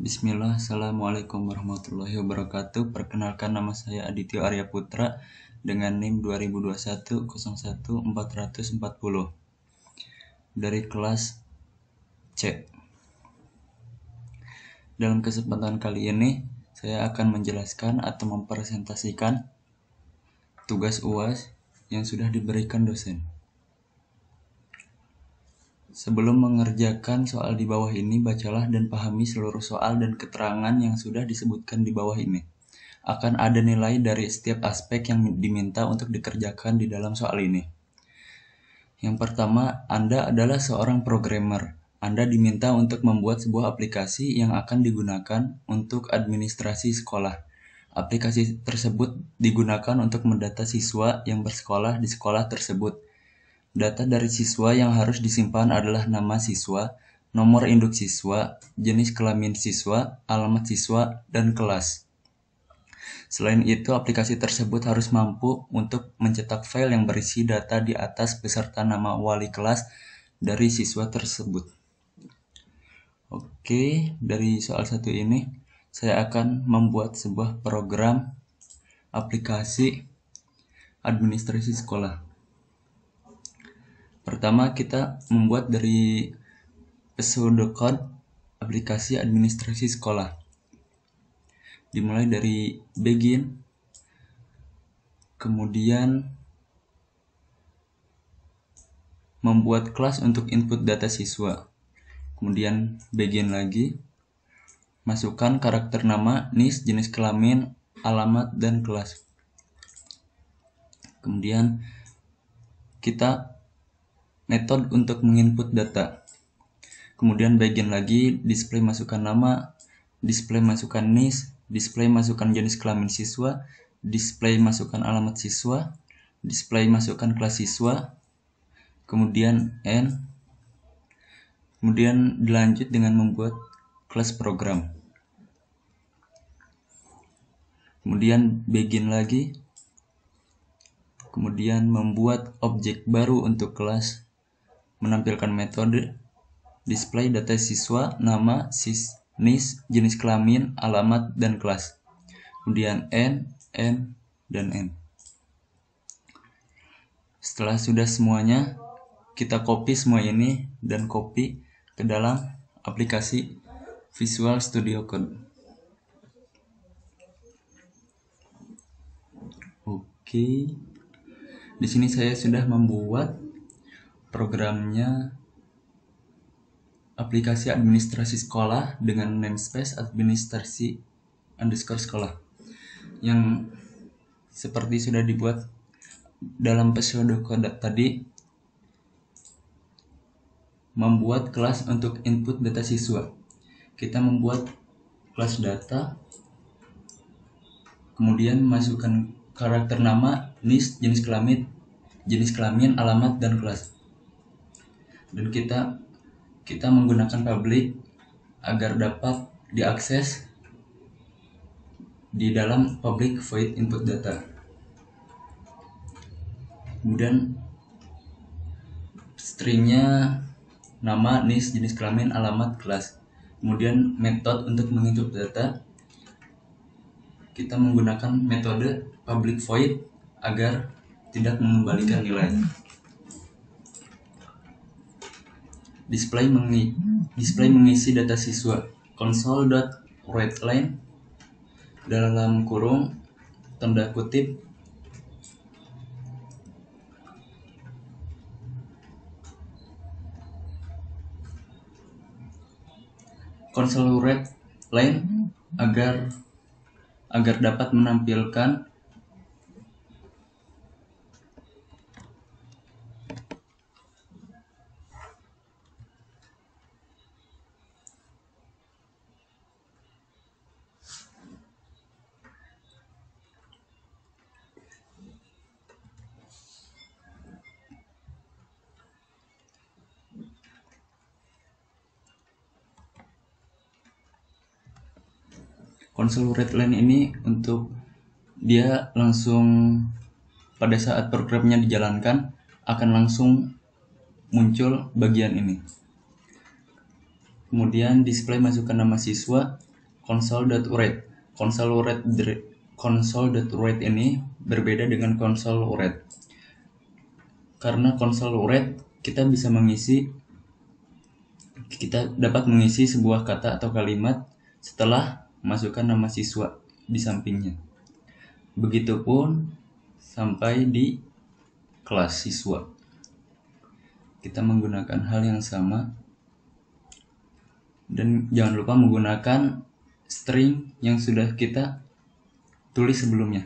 Bismillah, Assalamualaikum warahmatullahi wabarakatuh. Perkenalkan, nama saya Aditya Arya Putra dengan NIM 2021 01 440 dari kelas C. Dalam kesempatan kali ini, saya akan menjelaskan atau mempresentasikan tugas UAS yang sudah diberikan dosen. Sebelum mengerjakan soal di bawah ini, bacalah dan pahami seluruh soal dan keterangan yang sudah disebutkan di bawah ini. Akan ada nilai dari setiap aspek yang diminta untuk dikerjakan di dalam soal ini. Yang pertama, Anda adalah seorang programmer. Anda diminta untuk membuat sebuah aplikasi yang akan digunakan untuk administrasi sekolah. Aplikasi tersebut digunakan untuk mendata siswa yang bersekolah di sekolah tersebut. Data dari siswa yang harus disimpan adalah nama siswa, nomor induk siswa, jenis kelamin siswa, alamat siswa, dan kelas. Selain itu, aplikasi tersebut harus mampu untuk mencetak file yang berisi data di atas beserta nama wali kelas dari siswa tersebut. Oke, dari soal satu ini, saya akan membuat sebuah program aplikasi administrasi sekolah. Pertama, kita membuat dari pseudocode aplikasi administrasi sekolah. Dimulai dari begin, kemudian membuat kelas untuk input data siswa. Kemudian begin lagi, masukkan karakter nama, NIS, jenis kelamin, alamat, dan kelas. Kemudian kita metode untuk menginput data. Kemudian begin lagi, display masukkan nama, display masukkan NIS, display masukkan jenis kelamin siswa, display masukkan alamat siswa, display masukkan kelas siswa, kemudian end. Kemudian dilanjut dengan membuat kelas program. Kemudian begin lagi, kemudian membuat objek baru untuk kelas, menampilkan metode, display data siswa, nama, NIS, jenis kelamin, alamat, dan kelas. Kemudian end, dan end. Setelah sudah semuanya, kita copy semua ini dan copy ke dalam aplikasi Visual Studio Code. Oke. Di sini saya sudah membuat programnya aplikasi administrasi sekolah dengan namespace administrasi _sekolah yang seperti sudah dibuat dalam pseudocode tadi. Membuat kelas untuk input data siswa. Kita membuat kelas data, kemudian masukkan karakter nama, NIS, jenis kelamin, alamat, dan kelas. Dan kita menggunakan public agar dapat diakses di dalam public void input data. Kemudian stringnya nama, NIS, jenis kelamin, alamat, kelas. Kemudian metode untuk menginput data, kita menggunakan metode public void agar tidak mengembalikan nilai. Display mengisi data siswa. Console.writeLine dalam kurung tanda kutip console writeLine agar dapat menampilkan console writeLine ini untuk dia langsung pada saat programnya dijalankan akan langsung muncul bagian ini. Kemudian display masukkan nama siswa, Console.write. Console.write ini berbeda dengan console.write. Karena console.write kita dapat mengisi sebuah kata atau kalimat setelah masukkan nama siswa di sampingnya. Begitupun sampai di kelas siswa. Kita menggunakan hal yang sama. Dan jangan lupa menggunakan string yang sudah kita tulis sebelumnya.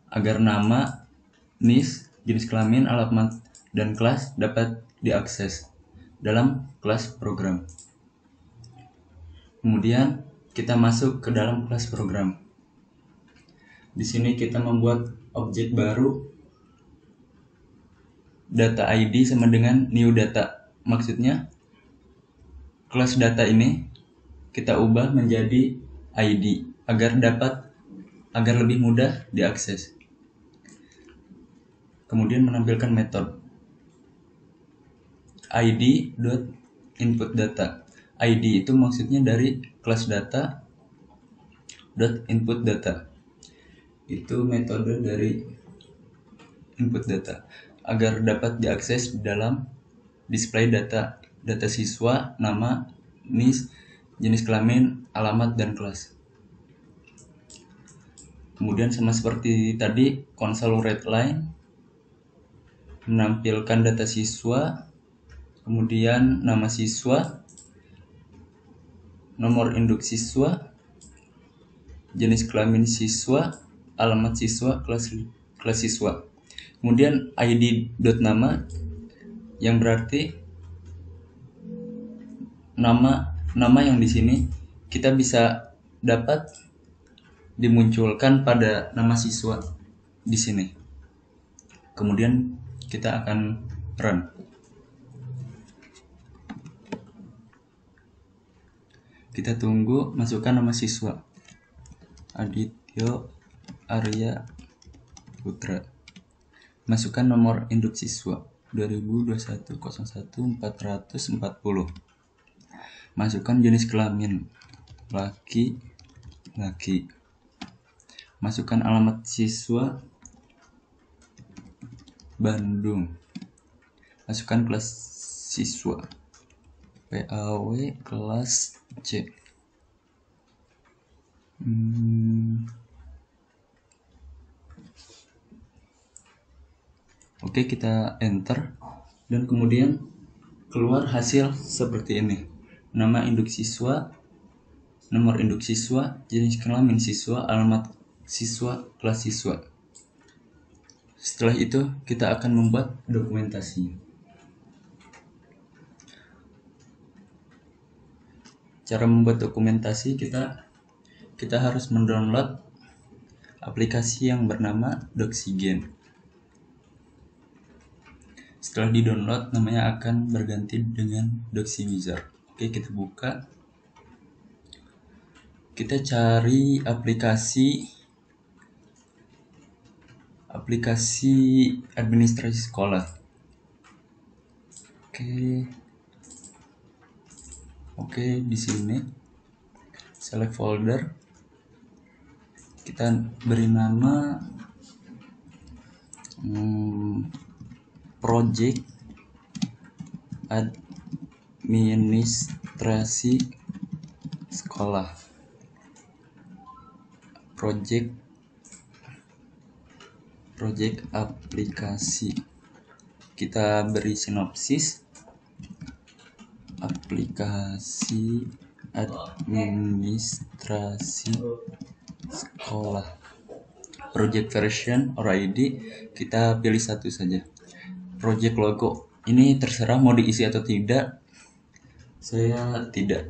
Agar nama, NIS, jenis kelamin, alamat, dan kelas dapat diakses dalam kelas program. Kemudian kita masuk ke dalam kelas program. Di sini kita membuat objek baru, data ID sama dengan new data. Maksudnya kelas data ini kita ubah menjadi ID agar lebih mudah diakses. Kemudian menampilkan metode id.inputData. ID itu maksudnya dari kelas data .inputData. Itu metode dari input data agar dapat diakses dalam display data siswa, nama, NIS, jenis kelamin, alamat, dan kelas. Kemudian sama seperti tadi, console.writeLine menampilkan data siswa, kemudian nama siswa, nomor induk siswa, jenis kelamin siswa, alamat siswa, kelas siswa. Kemudian id.nama yang berarti nama yang di sini kita bisa dapat dimunculkan pada nama siswa di sini. Kemudian kita akan run. Kita tunggu, masukkan nama siswa. Adityo Arya Putra. Masukkan nomor induk siswa 2021011440. Masukkan jenis kelamin laki. Masukkan alamat siswa Bandung. Masukkan kelas siswa PAW kelas C. Oke, kita enter dan kemudian keluar hasil seperti ini. Nama induk siswa, nomor induk siswa, jenis kelamin siswa, alamat siswa, kelas siswa. Setelah itu kita akan membuat dokumentasi. Cara membuat dokumentasi, kita harus mendownload aplikasi yang bernama Doxigen. Setelah di-download, namanya akan berganti dengan Doxywizard. Oke, kita buka. Kita cari aplikasi administrasi sekolah. Oke, di sini select folder. Kita beri nama project administrasi sekolah. Project aplikasi. Kita beri sinopsis aplikasi administrasi sekolah. Project version or ID kita pilih satu saja. Project logo ini terserah mau diisi atau tidak. Saya tidak.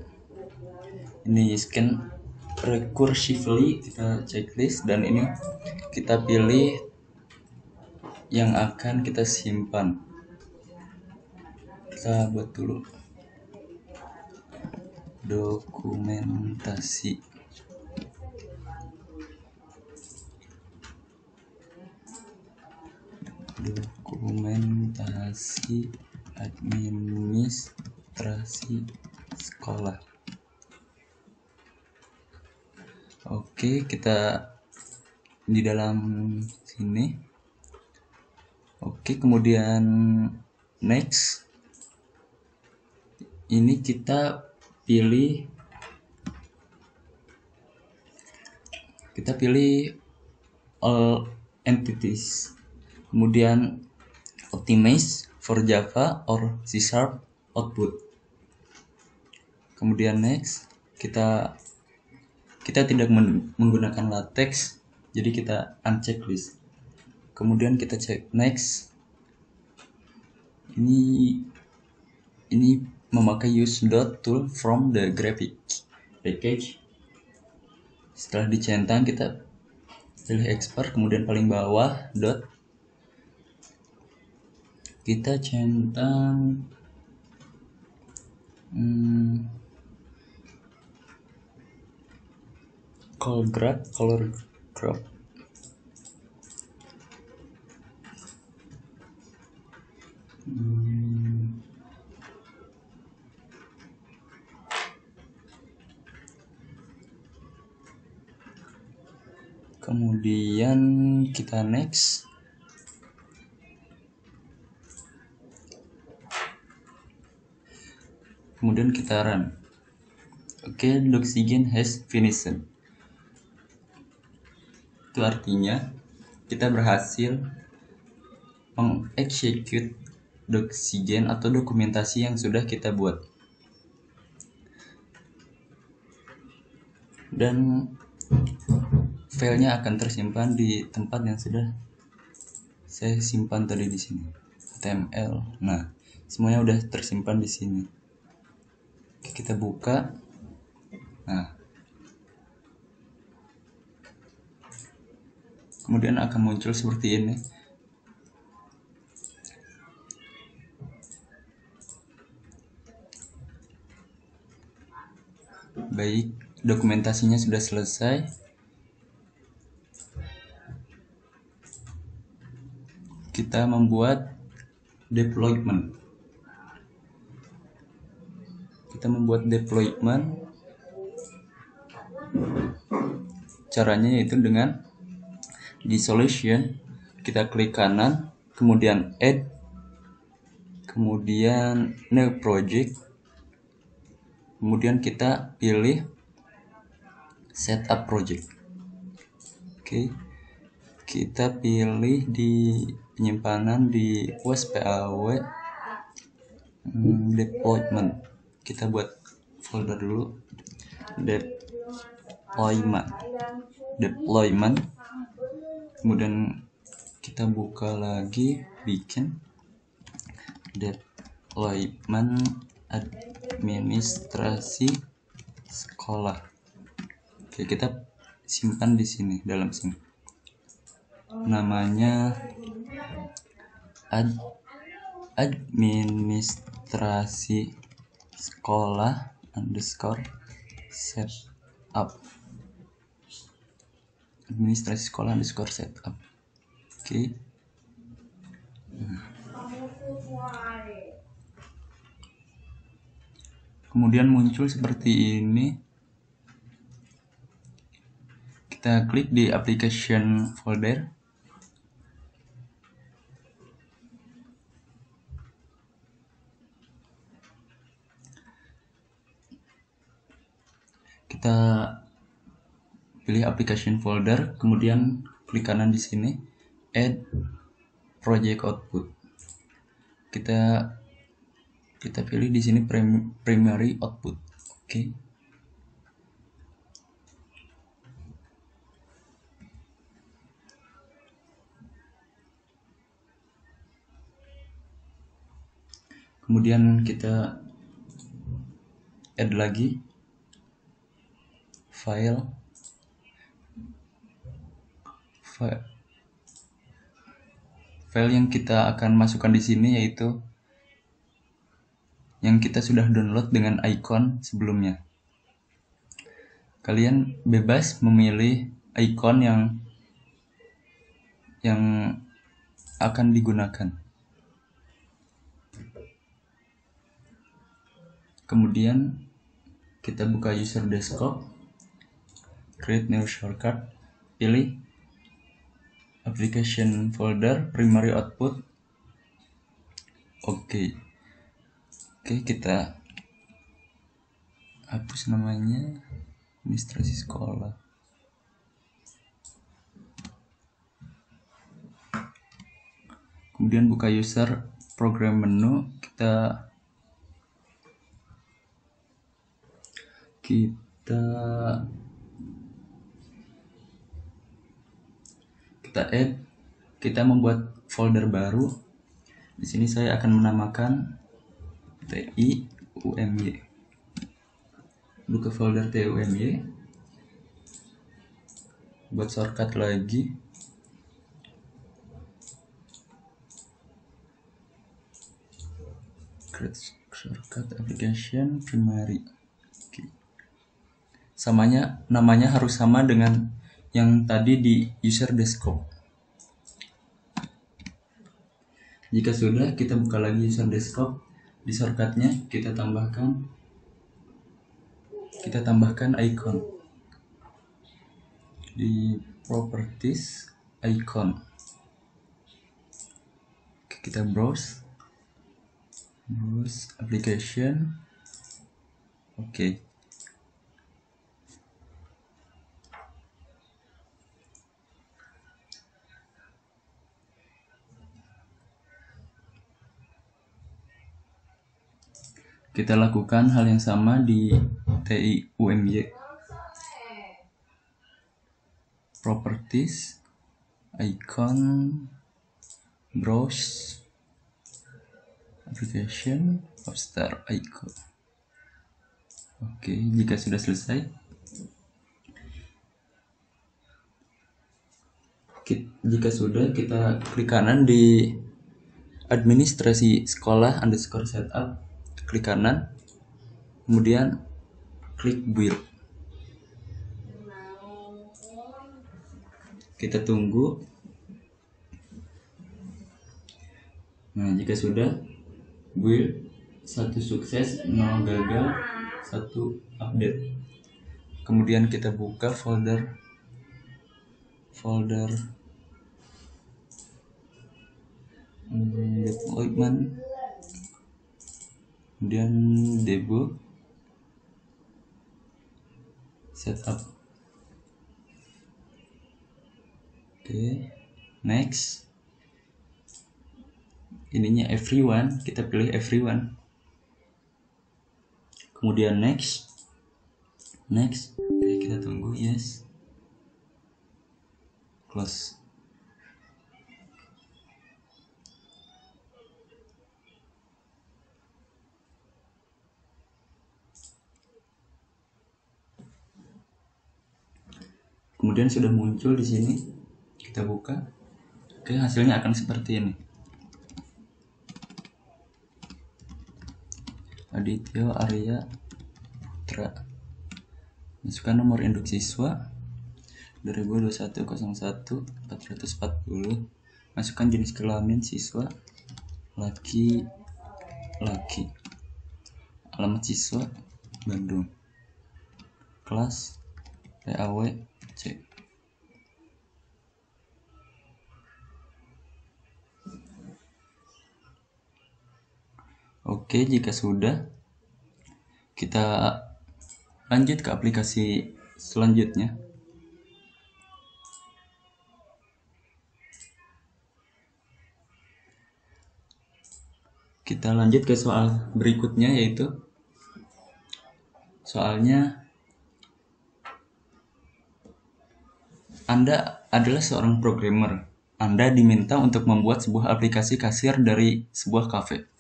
Ini scan recursively, kita checklist, dan ini kita pilih yang akan kita simpan. Kita buat dulu dokumentasi. Administrasi sekolah. Oke, kita di dalam sini. Oke, kemudian next. Ini kita pilih all entities. Kemudian optimize for Java or C# output. Kemudian next, kita tidak menggunakan latex, jadi kita uncheck list. Kemudian kita cek next. Ini memakai use dot tool from the graphic package. Setelah dicentang, kita pilih export, kemudian paling bawah dot, kita centang color graph. Kemudian kita next. Kemudian kita run. Oke, Doxygen has finished. Itu artinya kita berhasil mengexecute Doxygen atau dokumentasi yang sudah kita buat. Dan filenya akan tersimpan di tempat yang sudah saya simpan tadi di sini, HTML. Nah, semuanya udah tersimpan di sini. Oke, kita buka. Nah, kemudian akan muncul seperti ini. Baik, dokumentasinya sudah selesai. Kita membuat deployment. Caranya yaitu dengan di solution kita klik kanan, kemudian add, kemudian new project, kemudian kita pilih setup project. Oke, kita pilih di penyimpanan di uspaw deployment. Kita buat folder dulu, deployment. Kemudian kita buka lagi, bikin deployment administrasi sekolah. Oke, kita simpan di sini, dalam sini. Namanya administrasi sekolah _setup. Administrasi sekolah _setup. Oke. Kemudian muncul seperti ini. Kita klik di application folder. Kita pilih application folder, kemudian klik kanan di sini, add project output. Kita pilih di sini primary output. Oke. Kemudian kita add lagi file yang kita akan masukkan di sini, yaitu yang kita sudah download dengan icon sebelumnya. Kalian bebas memilih icon yang akan digunakan. Kemudian kita buka user desktop. create new shortcut, pilih application folder, primary output. Oke, kita hapus namanya, administrasi sekolah. Kemudian buka user program menu, kita add, kita membuat folder baru. Di sini saya akan menamakan TIUMY. Buka folder TIUMY, buat shortcut lagi. Create shortcut application primary. Namanya harus sama dengan yang tadi di user desktop. Jika sudah, kita buka lagi user desktop. Di shortcutnya kita tambahkan icon. Di properties icon, kita browse application. Oke. Kita lakukan hal yang sama di TIUMY. Properties, icon, browse, application, poster icon. Oke, jika sudah selesai, kita klik kanan di administrasi sekolah _setup, klik kanan, kemudian klik build. Kita tunggu. Nah, jika sudah, build 1 sukses, 0 gagal, 1 update. Kemudian kita buka folder deployment, kemudian debug, setup. Oke, next. Ininya everyone, kita pilih everyone. Kemudian next. Oke, kita tunggu, yes. Close. Kemudian sudah muncul di sini. Kita buka. Oke, hasilnya akan seperti ini. Aditya Arya Putra. Masukkan nomor induk siswa 2021-01-440. Masukkan jenis kelamin siswa laki. Alamat siswa Bandung. Kelas PAW C. Oke, jika sudah, kita lanjut ke aplikasi selanjutnya. Kita lanjut ke soal berikutnya, yaitu soalnya Anda adalah seorang programmer. Anda diminta untuk membuat sebuah aplikasi kasir dari sebuah kafe.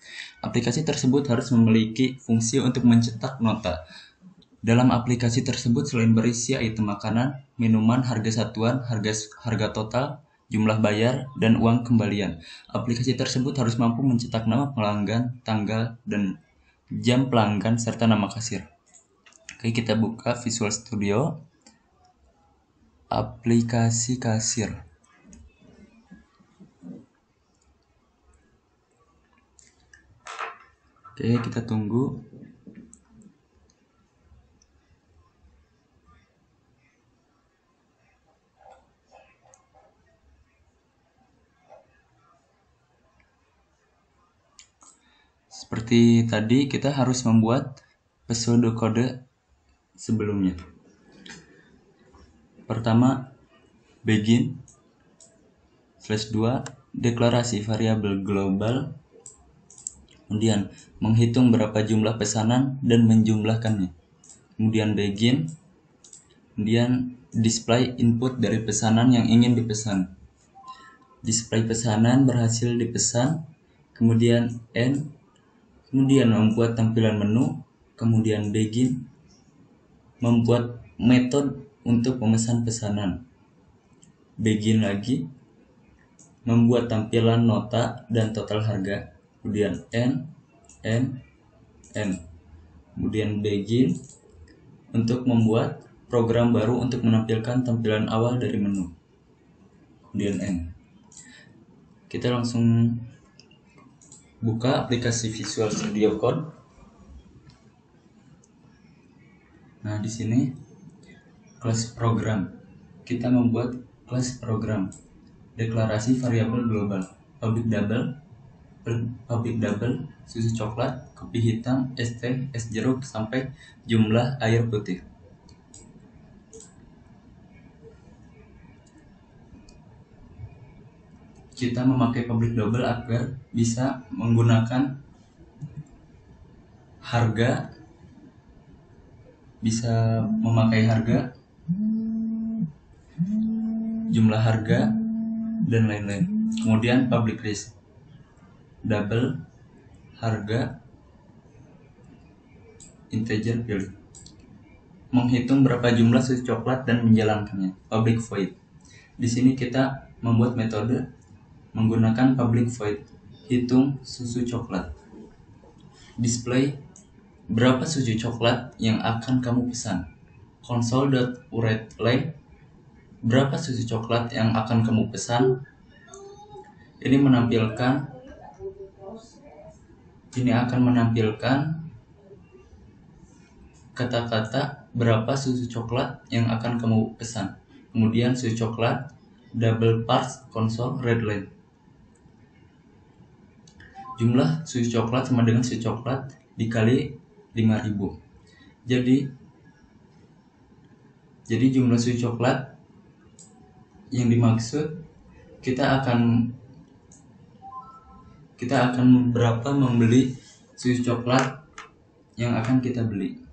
Aplikasi tersebut harus memiliki fungsi untuk mencetak nota. Dalam aplikasi tersebut selain berisi item makanan, minuman, harga satuan, harga total, jumlah bayar, dan uang kembalian. Aplikasi tersebut harus mampu mencetak nama pelanggan, tanggal, dan jam pelanggan, serta nama kasir. Oke, kita buka Visual Studio. Aplikasi kasir. Oke, kita tunggu. Seperti tadi, kita harus membuat pseudokode sebelumnya. Pertama, begin /2 deklarasi variabel global, kemudian menghitung berapa jumlah pesanan dan menjumlahkannya. Kemudian begin, kemudian display input dari pesanan yang ingin dipesan. Display pesanan berhasil dipesan, kemudian end, kemudian membuat tampilan menu, kemudian begin, membuat metode untuk memesan pesanan. Begin lagi, membuat tampilan nota dan total harga, kemudian end, kemudian begin untuk membuat program baru untuk menampilkan tampilan awal dari menu, kemudian end. Kita langsung buka aplikasi Visual Studio Code. Nah, di sini kelas program. Kita membuat kelas program. Deklarasi variabel global. Public double, susu coklat, kopi hitam, es teh, es jeruk, sampai jumlah air putih. Kita memakai public double agar bisa menggunakan harga, bisa memakai harga, jumlah harga, dan lain-lain. Kemudian public list, double, harga, integer pilih. Menghitung berapa jumlah susu coklat dan menjalankannya, public void. Di sini kita membuat metode menggunakan public void, hitung susu coklat. Display berapa susu coklat yang akan kamu pesan. Console.writeLength, berapa susu coklat yang akan kamu pesan. Ini akan menampilkan kata-kata berapa susu coklat yang akan kamu pesan. Kemudian susu coklat, double parse console read length. Jumlah susu coklat sama dengan susu coklat dikali 5000. Jadi jumlah susu coklat yang dimaksud, kita akan berapa membeli susu coklat yang akan kita beli.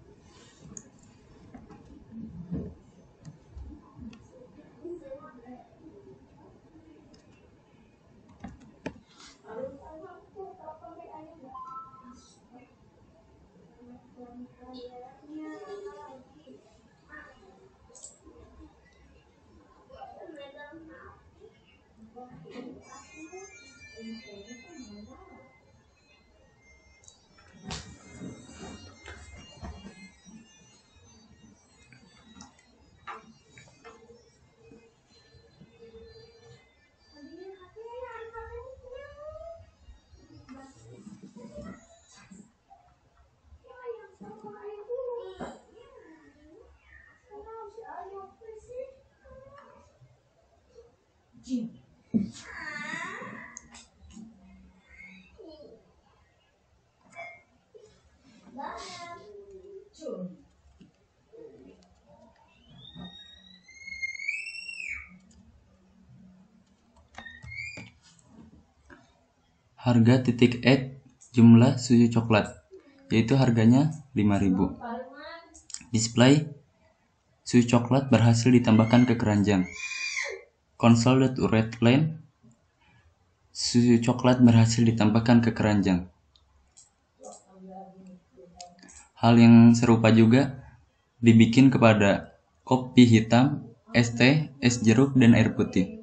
Harga titik add jumlah susu coklat, yaitu harganya 5000. Display susu coklat berhasil ditambahkan ke keranjang. Console.writeLength, susu coklat berhasil ditambahkan ke keranjang. Hal yang serupa juga dibikin kepada kopi hitam, es teh, es jeruk, dan air putih.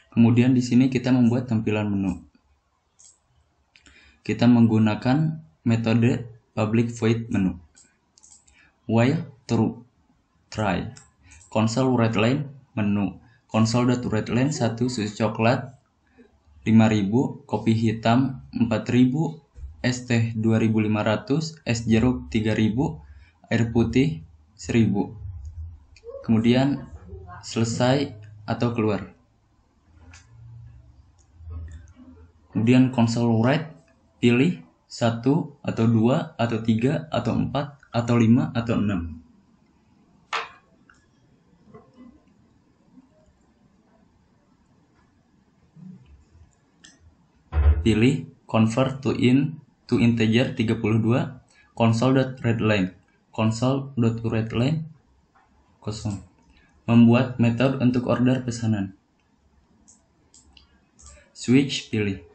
Kemudian di sini kita membuat tampilan menu. Kita menggunakan metode public void menu. While true, try. Console.writeLength menu. Console.writeLength 1 susu coklat 5000, kopi hitam 4000, es teh 2500, es jeruk 3000, air putih 1000. Kemudian selesai atau keluar. Kemudian console write, pilih 1 atau 2 atau 3 atau 4 atau 5 atau 6. Pilih convert to integer 32, console.readline. Console.readline kosong. Membuat metode untuk order pesanan. Switch pilih.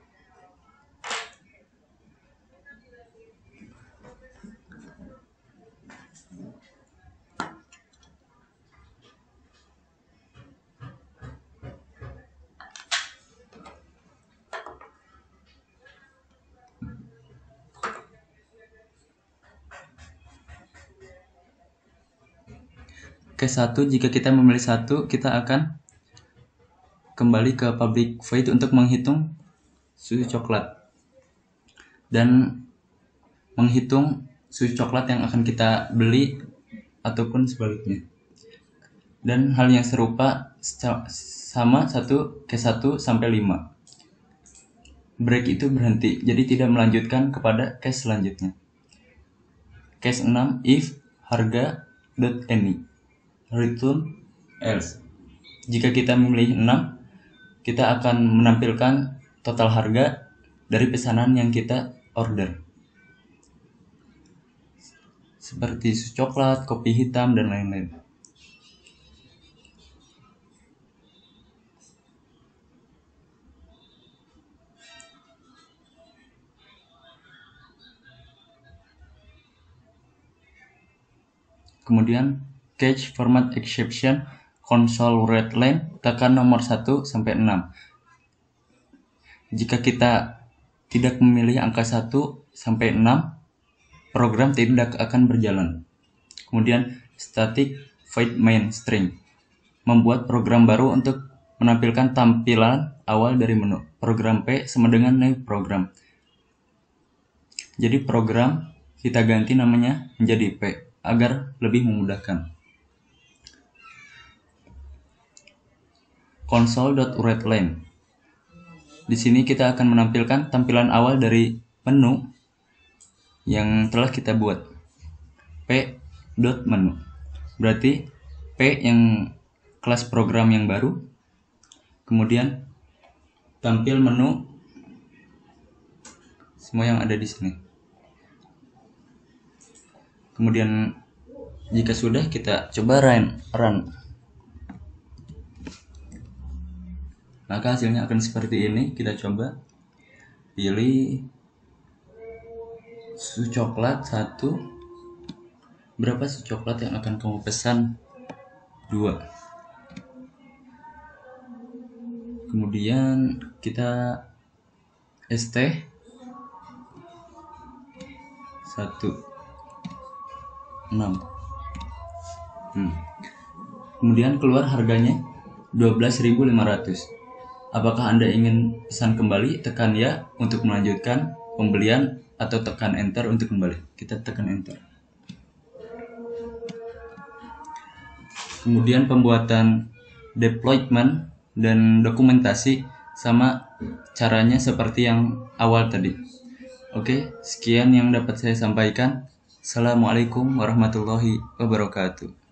Case 1, jika kita memilih 1, kita akan kembali ke public void untuk menghitung susu coklat dan menghitung susu coklat yang akan kita beli ataupun sebaliknya. Dan hal yang serupa sama case 1 sampai 5. Break itu berhenti, jadi tidak melanjutkan kepada case selanjutnya. Case 6, if harga.any return else. Jika kita memilih 6, kita akan menampilkan total harga dari pesanan yang kita order, seperti susu coklat, kopi hitam, dan lain-lain. Kemudian catch format exception console readline, tekan nomor 1 sampai 6. Jika kita tidak memilih angka 1 sampai 6, program tidak akan berjalan. Kemudian static void main string, membuat program baru untuk menampilkan tampilan awal dari menu. Program P sama dengan new program. Jadi program kita ganti namanya menjadi P agar lebih memudahkan. Console.readline. Di sini kita akan menampilkan tampilan awal dari menu yang telah kita buat. P.menu. Berarti P yang kelas program yang baru. Kemudian tampil menu semua yang ada di sini. Kemudian jika sudah, kita coba run. Maka hasilnya akan seperti ini. Kita coba pilih susu coklat 1. Berapa susu coklat yang akan kamu pesan? 2. Kemudian kita ST 1 6. Kemudian keluar harganya 12.500. Apakah Anda ingin pesan kembali? Tekan ya untuk melanjutkan pembelian atau tekan enter untuk kembali. Kita tekan enter. Kemudian pembuatan deployment dan dokumentasi sama caranya seperti yang awal tadi. Oke, sekian yang dapat saya sampaikan. Assalamualaikum warahmatullahi wabarakatuh.